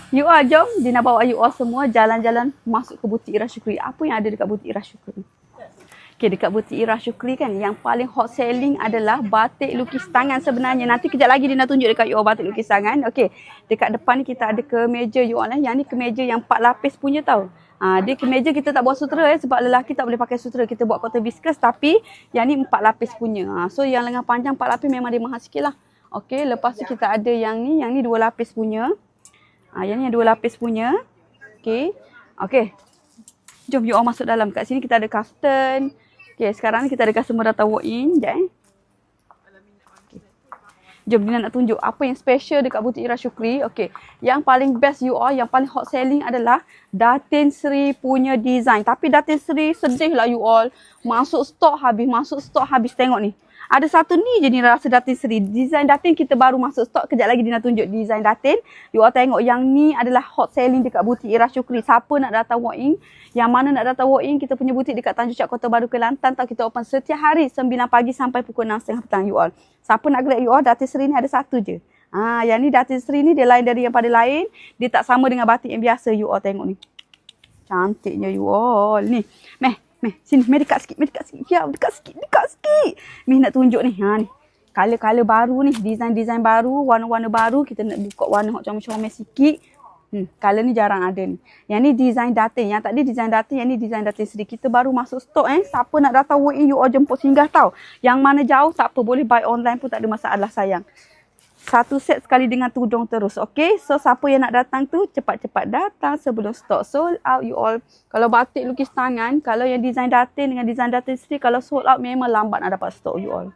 You all jom, Dina bawa you all semua jalan-jalan masuk ke butik Ira Syukri. Apa yang ada dekat butik Ira Syukri? Okay, dekat butik Ira Syukri kan, yang paling hot selling adalah batik lukis tangan sebenarnya. Nanti kejap lagi Dina tunjuk dekat you all batik lukis tangan. Okay, dekat depan ni kita ada kemeja you all. Yang ni kemeja yang 4 lapis punya tau. Dia kemeja kita tak buat sutera sebab lelaki tak boleh pakai sutera. Kita buat cotton viscose tapi yang ni 4 lapis punya. So yang lengan panjang 4 lapis memang dia mahal sikit lah. Okay, lepas tu kita ada yang ni 2 lapis punya. Yang ni yang 2 lapis punya. Okay. Okay. Jom you all masuk dalam. Kat sini kita ada custom. Okay, sekarang ni kita ada customer datang walk in. Sekejap Okay. Jom Dina nak tunjuk apa yang special dekat butik Ira Syukri. Okay. Yang paling best you all, yang paling hot selling adalah Datin Sri punya design. Tapi Datin Sri sedih lah you all. Masuk stok habis. Tengok ni. Ada satu ni je ni rasa Datin Sri. Design Datin kita baru masuk stok. Kejap lagi Dina tunjuk design Datin. You all tengok yang ni adalah hot selling dekat butik Ira Syukri. Siapa nak datang walk in? Yang mana nak datang walk in? Kita punya butik dekat Tanjung Cak Kota Baru Kelantan. Kita open setiap hari 9 pagi sampai pukul 6.30 petang you all. Siapa nak grab you all? Datin Sri ni ada satu je. Yang ni Datin Sri ni dia lain dari yang pada lain. Dia tak sama dengan batik yang biasa you all tengok ni. Cantiknya you all. Ni. Meh, sini, meh dekat sikit. Ya, dekat sikit. Meh nak tunjuk ni. Ni. Color baru ni, design baru, warna-warna baru. Kita nak buka warna comel-comel sikit. Color ni jarang ada ni. Yang ni design Datin. Yang tadi design Datin, yang ni design Datin Sri. Kita baru masuk stok Siapa nak datang walk in, you all jemput singgah tau. Yang mana jauh, tak apa. Boleh buy online pun tak ada masalah sayang. Satu set sekali dengan tudung terus. Okay. So, siapa yang nak datang tu, cepat-cepat datang sebelum stok sold out you all. Kalau batik lukis tangan, kalau yang design Datin dengan design Datin Sri, kalau sold out memang lambat nak dapat stok you all.